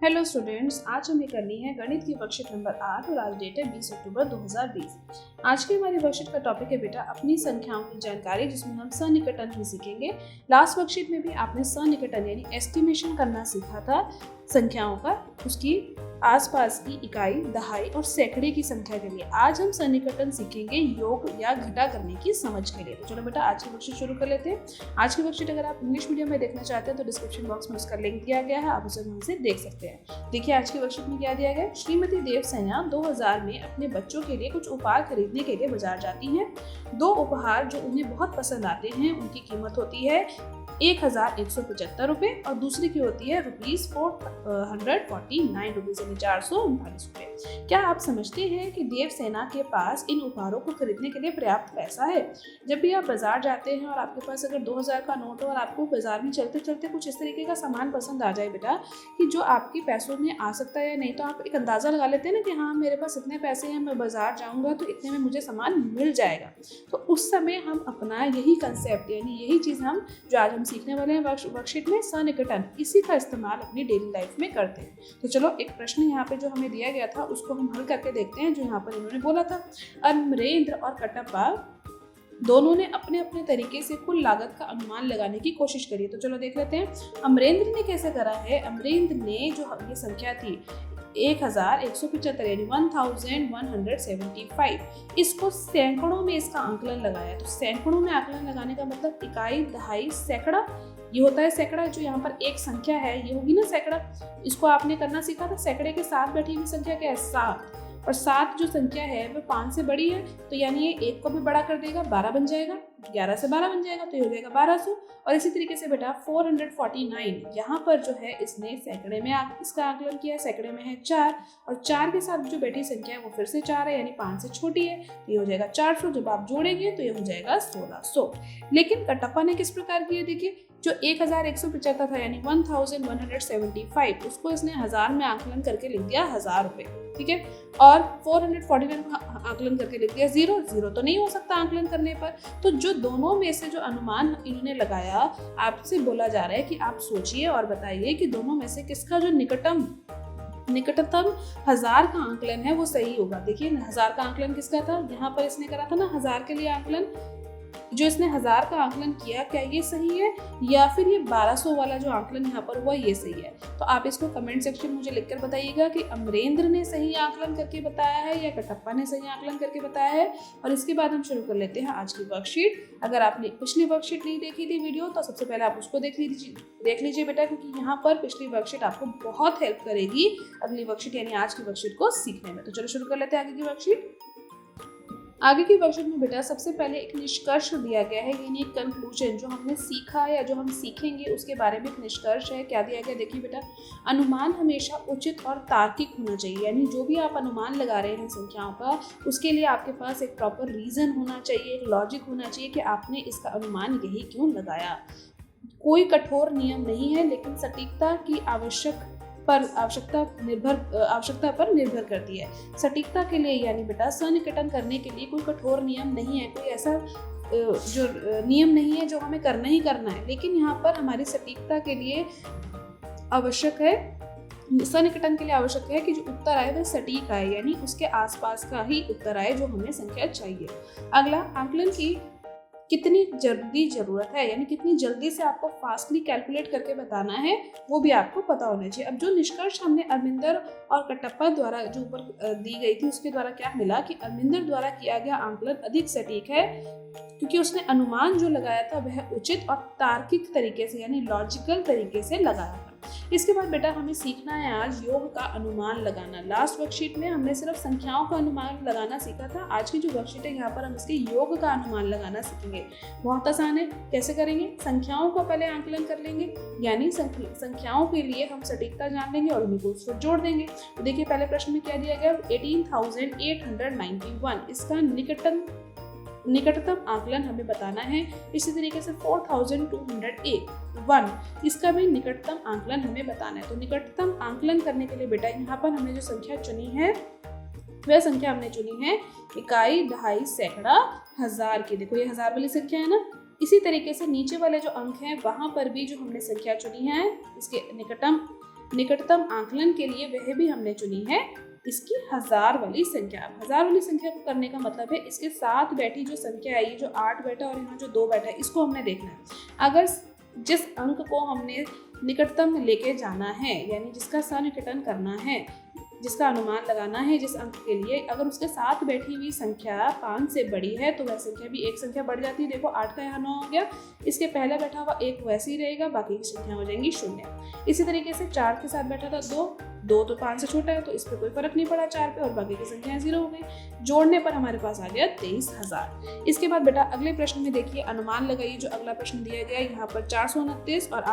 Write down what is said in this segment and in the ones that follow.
Hello students, आज हमें करनी है गणित की वर्कशीट नंबर 8 और आज डेट है 20 अक्टूबर 2020। आज की हमारी वर्कशीट का टॉपिक है बेटा अपनी संख्याओं की जानकारी, जिसमें हम सन्निकटन भी सीखेंगे। लास्ट वर्कशीट में भी आपने सन्निकटन यानी एस्टिमेशन करना सीखा था संख्याओं का, उसकी आसपास की इकाई, दहाई और सैकड़े की संख्या के लिए। आज हम सन्निकटन सीखेंगे योग या घटा करने की समझ के लिए। तो चलो बेटा आज की वर्कशीट शुरू कर लेते हैं। आज की वर्कशीट अगर आप इंग्लिश मीडियम में देखना चाहते हैं तो डिस्क्रिप्शन बॉक्स में उसका लिंक दिया गया है, आप उसे वहां से देख सकते हैं। देखिए आज की वर्कशीट में क्या दिया गया है। श्रीमती देवसेना 2000 में अपने बच्चों के लिए कुछ उपहार खरीदने के लिए बाजार जाती हैं। दो उपहार जो उन्हें बहुत पसंद आते हैं उनकी कीमत होती है 1175 रुपये और दूसरी की होती है ₹449 यानी 439 रुपये। क्या आप समझते हैं कि देवसेना के पास इन उपहारों को खरीदने के लिए पर्याप्त पैसा है? जब भी आप बाजार जाते हैं और आपके पास अगर 2000 का नोट हो और आपको बाजार में चलते चलते कुछ इस तरीके का सामान पसंद आ जाए बेटा कि जो आपके पैसों में आ सकता है या नहीं, तो आप एक अंदाज़ा लगा लेते हैं ना कि हाँ मेरे पास इतने पैसे हैं, मैं बाजार जाऊँगा तो इतने में मुझे सामान मिल जाएगा। तो उस समय हम अपना यही कंसेप्ट यानी यही चीज़ हम जो आज हम सीखने वाले हैं वर्कशीट में सन्निकटन, इसी का इस्तेमाल अपनी डेली लाइफ में करते हैं। तो चलो एक प्रश्न यहाँ पे जो हमें दिया गया था उसको हम हल करके देखते हैं। जो यहाँ पर इन्होंने बोला था, अमरेंद्र और कटप्पा दोनों ने अपने अपने तरीके से कुल लागत का अनुमान लगाने की कोशिश करी। तो चलो देख लेते हैं अमरेंद्र ने कैसे करा है। अमरेंद्र ने जो ये संख्या थी 1175 यानी 1175, इसको सैकड़ों में इसका आंकलन लगाया। तो सैकड़ों में आंकलन लगाने का मतलब इकाई, दहाई, सैकड़ा, ये होता है सैकड़ा। जो यहाँ पर एक संख्या है ये होगी ना सैकड़ा, इसको आपने करना सीखा था। सैकड़े के साथ बैठी हुई संख्या क्या है? 7, और 7 जो संख्या है वो 5 से बड़ी है, तो यानी ये 1 को भी बड़ा कर देगा, 12 बन जाएगा। 11 से 12 बन जाएगा तो ये हो जाएगा 1200। और इसी तरीके से बेटा 449 यहाँ पर जो है इसने सैकड़े में इसका आकलन किया है। सैकड़े में है 4 और 4 के साथ जो बैठी संख्या है वो फिर से 4 है यानी 5 से छोटी है, तो ये हो जाएगा 400। जब आप जोड़ेंगे तो ये हो जाएगा 1600। लेकिन कटप्पा ने किस प्रकार किया? देखिए जो 1175 था यानी 1175, उसको इसने 1000 में आकलन करके लिख दिया 1000 रुपये, ठीक है। और 449 को आकलन करके लिख दिया 0 तो नहीं हो सकता आकलन करने पर। तो जो दोनों में से जो अनुमान इन्होंने लगाया, आपसे बोला जा रहा है कि आप सोचिए और बताइए कि दोनों में से किसका जो निकटतम 1000 का आंकलन है वो सही होगा। देखिए 1000 का आंकलन किसका था? यहाँ पर इसने करा था ना 1000 के लिए आंकलन। जो इसने 1000 का आंकलन किया, क्या ये सही है या फिर ये 1200 वाला जो आंकलन यहाँ पर हुआ ये सही है? तो आप इसको कमेंट सेक्शन में मुझे लिखकर बताइएगा कि अमरेंद्र ने सही आंकलन करके बताया है या कटप्पा ने सही आंकलन करके बताया है। और इसके बाद हम शुरू कर लेते हैं आज की वर्कशीट। अगर आपने पिछली वर्कशीट नहीं देखी थी वीडियो तो सबसे पहले आप उसको देख लीजिए बेटा, क्योंकि यहाँ पर पिछली वर्कशीट आपको बहुत हेल्प करेगी अगली वर्कशीट यानी आज की वर्कशीट को सीखने में। तो चलो शुरू कर लेते हैं आगे की वर्कशीट। आगे की वर्कशीट में बेटा सबसे पहले एक निष्कर्ष दिया गया है यानी एक कंक्लूजन, जो हमने सीखा या जो हम सीखेंगे उसके बारे में एक निष्कर्ष है। क्या दिया गया? देखिए बेटा, अनुमान हमेशा उचित और तार्किक होना चाहिए। यानी जो भी आप अनुमान लगा रहे हैं संख्याओं का, उसके लिए आपके पास एक प्रॉपर रीजन होना चाहिए, एक लॉजिक होना चाहिए कि आपने इसका अनुमान यही क्यों लगाया। कोई कठोर नियम नहीं है, लेकिन सटीकता की आवश्यकता पर निर्भर करती है। सटीकता के लिए यानी बेटा सन्निकटन करने के लिए कोई कठोर नियम नहीं है, कोई ऐसा जो नियम नहीं है जो हमें करना ही करना है। लेकिन यहाँ पर हमारी सटीकता के लिए आवश्यक है, सन्निकटन के लिए आवश्यक है कि जो उत्तर आए वह सटीक आए, यानी उसके आसपास का ही उत्तर आए जो हमें संख्या चाहिए। अगला, आंकलन की कितनी जरूरत है, यानी कितनी जल्दी से आपको फास्टली कैलकुलेट करके बताना है वो भी आपको पता होना चाहिए। अब जो निष्कर्ष हमने अरविंदर और कटप्पा द्वारा जो ऊपर दी गई थी उसके द्वारा क्या मिला कि अरविंदर द्वारा किया गया आंकलन अधिक सटीक है, क्योंकि उसने अनुमान जो लगाया था वह उचित और तार्किक तरीके से यानी लॉजिकल तरीके से लगाया था। इसके बाद बेटा हमें सीखना है आज योग का अनुमान लगाना। लास्ट वर्कशीट में हमने सिर्फ संख्याओं का अनुमान लगाना सीखा था। आज की जो वर्कशीट है यहाँ पर हम इसके योग का अनुमान लगाना सीखेंगे। बहुत आसान है, कैसे करेंगे? संख्याओं का पहले आंकलन कर लेंगे, यानी संख्याओं के लिए हम सटीकता जान लेंगे और उन्हीं को उस पर जोड़ देंगे। तो देखिए पहले प्रश्न में क्या दिया गया, 18,891, इसका निकटतम आंकलन हमें बताना है। इसी तरीके से 4,201, इसका भी निकटतम आंकलन हमें बताना है। तो निकटतम आंकलन करने के लिए बेटा यहाँ पर हमने जो संख्या चुनी है वह संख्या हमने चुनी है इकाई, दहाई, सैकड़ा, 1000 की। देखो ये 1000 वाली संख्या है ना। इसी तरीके से नीचे वाले जो अंक हैं वहां पर भी जो हमने संख्या चुनी है इसके निकटतम निकटतम आंकलन के लिए वह भी हमने चुनी है इसकी 1000 वाली संख्या। अब 1000 वाली संख्या को करने का मतलब है इसके साथ बैठी जो संख्या है, ये जो 8 बैठा और यहाँ जो 2 बैठा है, इसको हमने देखना है। अगर जिस अंक को हमने निकटतम लेके जाना है, यानी जिसका सन्निकटन करना है, जिसका अनुमान लगाना है जिस अंक के लिए, अगर उसके साथ बैठी हुई संख्या 5 से बड़ी है तो वह संख्या भी एक संख्या बढ़ जाती है। देखो 8 का यहाँ 9 हो गया, इसके पहले बैठा हुआ 1 वैसे ही रहेगा, बाकी की संख्या हो जाएंगी 0। इसी तरीके से 4 के साथ बैठा था 2 तो 5 से छोटा है तो इस पर कोई फर्क नहीं पड़ा 4 पे, और बाकी की संख्याएं 0 हो गई। जोड़ने पर हमारे पास आ गया 23,000। इसके बाद बेटा अगले प्रश्न में देखिए, अनुमान लगाइए। जो अगला प्रश्न दिया गया यहाँ पर 429 और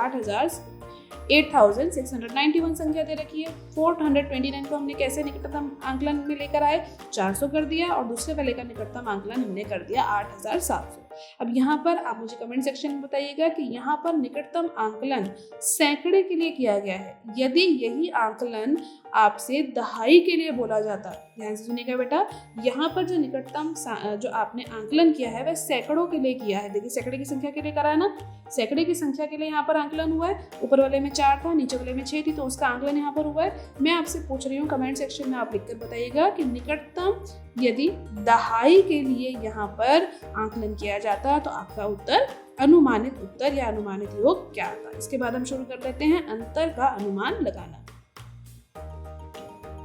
8691 संख्या दे रखी है। 429 को हमने कैसे निकटतम आंकलन में लेकर आए, 400 कर दिया, और दूसरे वाले का निकटतम आंकलन हमने कर दिया 8700। अब यहाँ पर आप मुझे कमेंट सेक्शन में बताइएगा कि यहाँ पर निकटतम आंकलन सैकड़े के लिए किया गया है। यदि यही आंकलन आपसे दहाई के लिए बोला जाता, ध्यान से सुनिएगा बेटा, यहाँ पर जो निकटतम जो आपने आंकलन किया है वह सैकड़ों के लिए किया है। देखिए सैकड़े की संख्या के लिए करा है ना, सैकड़े की संख्या के लिए यहाँ पर आंकलन हुआ है। ऊपर वाले में 4 था, नीचे वाले में 6 थी, तो उसका आंकलन यहाँ पर हुआ है। मैं आपसे पूछ रही हूँ, कमेंट सेक्शन में आप लिखकर बताइएगा कि निकटतम यदि दहाई के लिए यहाँ पर आंकलन किया जाता तो आपका उत्तर, अनुमानित उत्तर या अनुमानित योग क्या था। इसके बाद हम शुरू कर लेते हैं अंतर का अनुमान लगाना।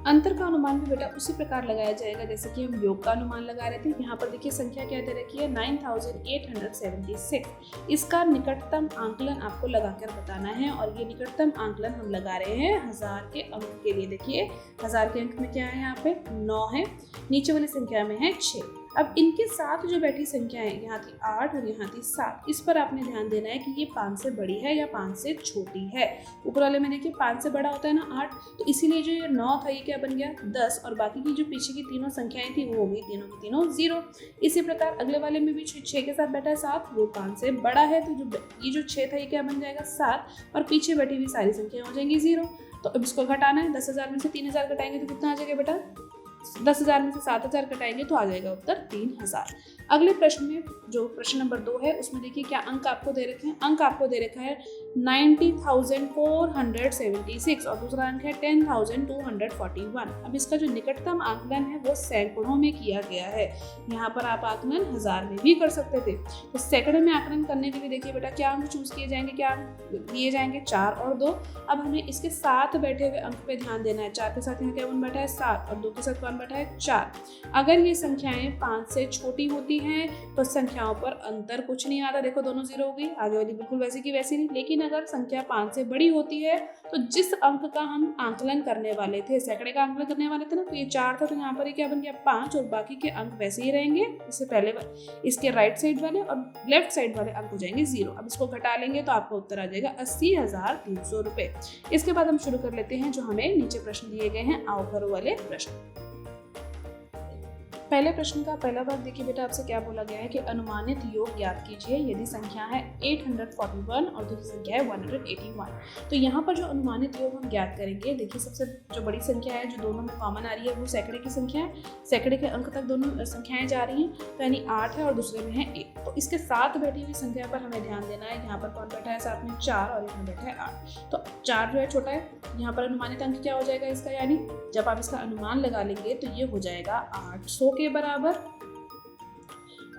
अंतर का अनुमान भी बेटा उसी प्रकार लगाया जाएगा जैसे कि हम योग का अनुमान लगा रहे थे। यहाँ पर देखिए संख्या क्या दे रखी है, 9876। इसका निकटतम आंकलन आपको लगाकर बताना है, और ये निकटतम आंकलन हम लगा रहे हैं 1000 के अंक के लिए। देखिए 1000 के अंक में क्या है, यहाँ पे 9 है, नीचे वाली संख्या में है 6। अब इनके साथ जो बैठी संख्या है, यहाँ थी 8 और यहाँ थी 7। इस पर आपने ध्यान देना है कि ये 5 से बड़ी है या 5 से छोटी है। ऊपर वाले में देखिए 5 से बड़ा होता है ना 8, तो इसीलिए जो ये 9 था ये क्या बन गया 10, और बाकी की जो पीछे की तीनों संख्याएं थी वो हो गई तीनों की तीनों 0। इसी प्रकार अगले वाले में भी 6 के साथ बैठा है 7, वो 5 से बड़ा है, तो ये जो 6 था ये क्या बन जाएगा 7, और पीछे बैठी हुई सारी संख्याएं हो जाएंगी 0। तो अब इसको घटाना है, 10,000 में से 3,000 घटाएंगे तो कितना आ जाएगा बेटा, 10,000 में से 7,000 घटाएंगे तो आ जाएगा उत्तर 3,000। अगले प्रश्न में जो प्रश्न नंबर 2 है उसमें देखिए क्या अंक आपको दे रखे हैं। अंक आपको दे रखा है 90,476 और दूसरा अंक है 10,241। अब इसका जो निकटतम आंकलन है वो सैकड़ों में किया गया है। यहाँ पर आप आंकलन 1000 में भी कर सकते थे। तो सैकड़े में आंकलन करने के लिए देखिए बेटा क्या अंक चूज किए जाएंगे, क्या अंक दिए जाएंगे 4 और 2। अब हमें इसके साथ बैठे हुए अंक पे ध्यान देना है। 4 के साथ यहाँ क्या वन बैठा है 7, और 2 के साथ वन बैठा है 4। अगर ये संख्याएं 5 से छोटी होती हैं तो संख्याओं पर अंतर कुछ नहीं आता। देखो दोनों 0 हो गई, आगे वाली बिल्कुल वैसी की वैसी नहीं। लेकिन अगर संख्या 5 से बड़ी होती है तो जिस अंक का हम आंकलन करने वाले थे, सैकड़े का आंकलन करने वाले थे ना, तो ये 4 था, तो यहाँ पर ये क्या बन गया 5, और बाकी के अंक वैसे ही रहेंगे। इससे पहले इसके राइट साइड वाले और लेफ्ट साइड वाले अंक हो जाएंगे 0। अब इसको घटा लेंगे तो आपका उत्तर आ जाएगा 80,300 रुपए। इसके बाद हम शुरू कर लेते हैं जो हमें नीचे प्रश्न दिए गए हैं, आओ भरो वाले प्रश्न। पहले प्रश्न का पहला भाग देखिए बेटा, आपसे क्या बोला गया है कि अनुमानित योग ज्ञात कीजिए यदि संख्या है 841 और दूसरी संख्या है 181। तो यहाँ पर जो अनुमानित योग हम ज्ञात करेंगे, देखिए सबसे जो बड़ी संख्या है जो दोनों में कॉमन आ रही है वो सैकड़े की संख्या है। सैकड़े के अंक तक दोनों संख्याएं जा रही हैं, तो यानी 8 है और दूसरे में है 1। तो इसके साथ बैठी हुई संख्या पर हमें ध्यान देना है। यहाँ पर कौन बैठा है साथ में 4, और यहाँ बैठा है 8। तो 4 जो है छोटा है, यहाँ पर अनुमानित अंक क्या हो जाएगा इसका, यानी जब आप इसका अनुमान लगा लेंगे तो ये हो जाएगा 800 के बराबर।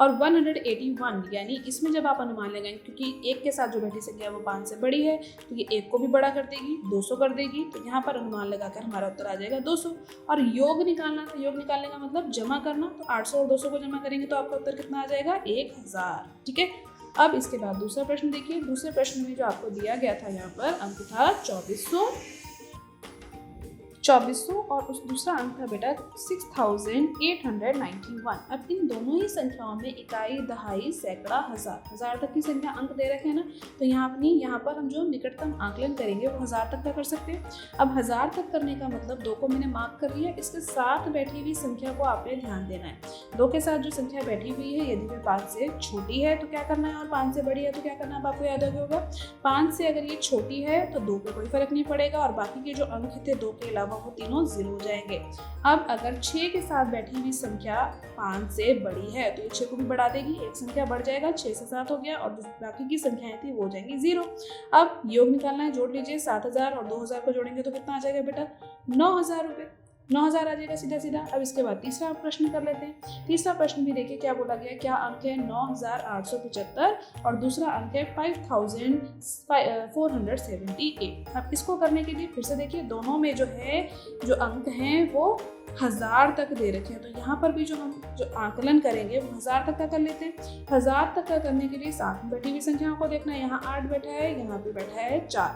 और 181 यानी इसमें जब आप अनुमान लगाएंगे, क्योंकि 1 के साथ जो बैठी संख्या है वो 5 से बड़ी है, तो ये 1 को भी बड़ा कर देगी, 200 कर देगी। तो यहाँ पर अनुमान लगाकर हमारा उत्तर आ जाएगा 200। और योग निकालना था, योग निकालने का मतलब जमा करना, तो 800 और 200 को जमा करेंगे तो आपका उत्तर कितना आ जाएगा 1000। ठीक है। अब इसके बाद दूसरा प्रश्न देखिए। दूसरे प्रश्न में जो आपको दिया गया था यहाँ पर अंक था 2400 और उस दूसरा अंक था बेटा 6891। अब इन दोनों ही संख्याओं में इकाई, दहाई, सैकड़ा, हजार तक की संख्या अंक दे रखे हैं ना, तो यहाँ पर हम जो निकटतम आंकलन करेंगे वो 1000 तक का कर सकते हैं। अब 1000 तक करने का मतलब 2 को मैंने मार्क कर लिया, इसके साथ बैठी हुई संख्या को आपने ध्यान देना है। 2 के साथ जो संख्या बैठी हुई है यदि वह 5 से छोटी है तो क्या करना है, और 5 से बड़ी है तो क्या करना है, आपको याद होगा 5 से अगर ये छोटी है तो 2 पे कोई फर्क नहीं पड़ेगा, और बाकी के जो अंक थे 2 के अलावा अलावा वो तीनों 0 हो जाएंगे। अब अगर 6 के साथ बैठी हुई संख्या 5 से बड़ी है तो ये 6 को भी बढ़ा देगी, एक संख्या बढ़ जाएगा, 6 से 7 हो गया और बाकी की संख्याएं थी वो हो जाएंगी 0। अब योग निकालना है, जोड़ लीजिए। 7000 और 2000 को जोड़ेंगे तो कितना आ जाएगा बेटा? 9000 रुपये। 9000 आ जाएगा सीधा सीधा। अब इसके बाद तीसरा प्रश्न कर लेते हैं। तीसरा प्रश्न भी देखिए क्या बोला गया, क्या अंक है 9875 और दूसरा अंक है 5478। अब इसको करने के लिए फिर से देखिए दोनों में जो अंक हैं वो 1000 तक दे रखे हैं, तो यहाँ पर भी जो आकलन करेंगे वो 1000 तक का कर लेते हैं। 1000 तक का करने के लिए साथ में बैठी हुई संख्याओं को देखना है। यहाँ 8 बैठा है, यहाँ पे बैठा है 4,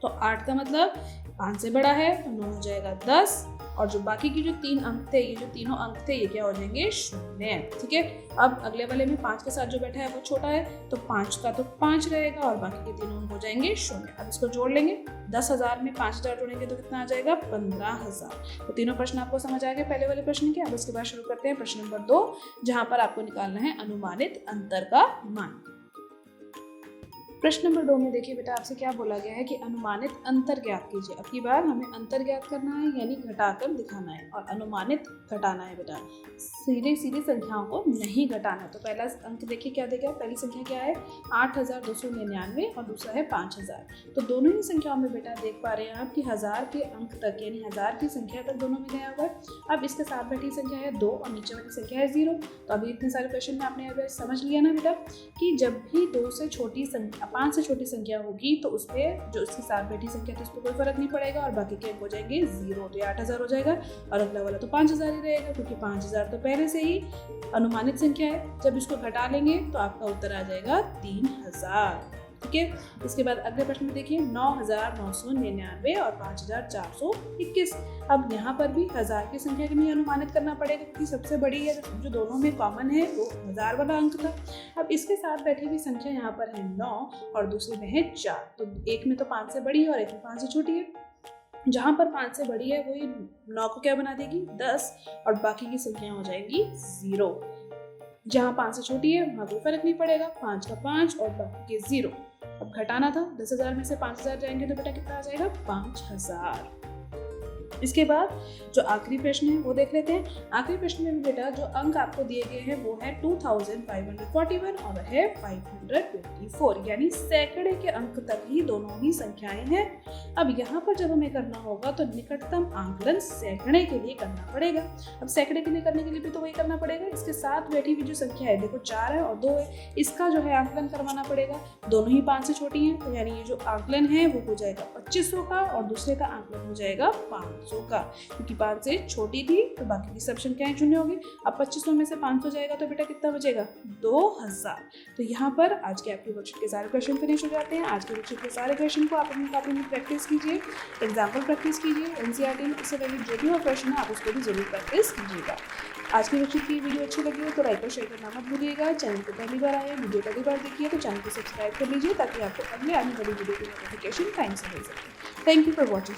तो 8 का मतलब 5 से बड़ा है तो 9 हो जाएगा 10, और जो बाकी की जो 3 अंक थे, ये जो तीनों अंक थे ये क्या हो जाएंगे? 0। ठीक है। अब अगले वाले में 5 के साथ जो बैठा है वो छोटा है, तो 5 का तो 5 रहेगा और बाकी के तीनों अंक हो जाएंगे 0। अब इसको जोड़ लेंगे। 10,000 में 5000 जोड़ेंगे तो कितना आ जाएगा? 15,000। तो तीनों प्रश्न आपको समझ आ गए पहले वाले प्रश्न के। अब इसके बाद शुरू करते हैं प्रश्न नंबर 2, जहां पर आपको निकालना है अनुमानित अंतर का मान। प्रश्न नंबर 2 में देखिए बेटा आपसे क्या बोला गया है कि अनुमानित अंतर ज्ञात कीजिए। अब की बार हमें अंतर ज्ञात करना है, यानी घटाकर दिखाना है, और अनुमानित घटाना है बेटा, सीधे सीधे संख्याओं को नहीं घटाना है। तो पहला अंक देखिए क्या देगा, पहली संख्या क्या है? 8299 और दूसरा है 5000। तो दोनों ही संख्याओं में बेटा देख पा रहे हैं आप कि 1000 के अंक तक, यानी 1000 की संख्या तक दोनों में गया हुआ है। अब इसके साथ बैठी संख्या है 2 और नीचे वाली संख्या है 0। तो अभी इतने सारे क्वेश्चन में आपने समझ लिया ना बेटा कि जब भी 2 से छोटी संख्या, 5 से छोटी संख्या होगी तो उस पर जो उसके साथ बैठी संख्या थी उस पर कोई फर्क नहीं पड़ेगा और बाकी के अंक हो जाएंगे 0। तो 8000 हो जाएगा और अगला वाला तो 5000 ही रहेगा, क्योंकि 5000 तो पहले से ही अनुमानित संख्या है। जब इसको घटा लेंगे तो आपका उत्तर आ जाएगा 3000। ठीक है। इसके बाद अगले प्रश्न में देखिए 9999 और 5421। अब यहाँ पर भी 1000 की संख्या के लिए अनुमानित करना पड़ेगा, क्योंकि सबसे बड़ी है जो दोनों में कॉमन है वो 1000 वाला अंक था। अब इसके साथ बैठी हुई संख्या यहाँ पर है 9 और दूसरे में है 4। तो एक में तो 5 से बड़ी है और एक में 5 से छोटी है। जहाँ पर 5 से बड़ी है वही 9 को क्या बना देगी? 10, और बाकी की संख्या हो जाएगी 0। जहाँ 5 से छोटी है वहाँ कोई फर्क नहीं पड़ेगा, 5 का 5 और बाकी के 0। अब घटाना था, 10,000 में से 5000 जाएंगे तो बेटा कितना आ जाएगा? 5000। इसके बाद जो आखिरी प्रश्न है वो देख लेते हैं। आखिरी प्रश्न में बेटा जो अंक आपको दिए गए हैं वो है 2541 और है 524, यानी सैकड़े के अंक तक ही दोनों ही संख्याएं हैं। अब यहाँ पर जब हमें करना होगा तो निकटतम आंकलन सैकड़े के लिए करना पड़ेगा। अब सैकड़े के लिए करने के लिए भी तो वही करना पड़ेगा, इसके साथ बैठी हुई जो संख्या है देखो 4 है और 2 है, इसका जो है आंकलन करवाना पड़ेगा। दोनों ही 5 से छोटी हैं, तो यानी ये जो आंकलन है वो हो जाएगा 2500 का और दूसरे का आंकलन हो जाएगा 500 का, क्योंकि 5 से छोटी थी तो बाकी की सब संख्याएं शून्य होगी। अब 2500 में से 500 जाएगा तो बेटा कितना बचेगा? 2000। तो यहाँ पर आज के आपके वर्कशीट के सारे क्वेश्चन फिनिश हो जाते हैं। आज के वर्कशीट के सारे क्वेश्चन को आप अपनी कॉपी में प्रैक्टिस कीजिए, एग्जाम्पल प्रैक्टिस कीजिए, एनसीईआरटी में इससे रिलेटेड जो भी हो प्रश्न है आप उसको भी जरूर प्रैक्टिस कीजिएगा। आज की वर्कशीट की वीडियो अच्छी लगी हो तो लाइक और शेयर करना मत भूलिएगा। चैनल को पहली बार आए, वीडियो पहली बार देखिए तो चैनल को सब्सक्राइब कर लीजिए ताकि आपको अगले आने वाली वीडियो की नोटिफिकेशन टाइम से मिल सके। Thank you for watching.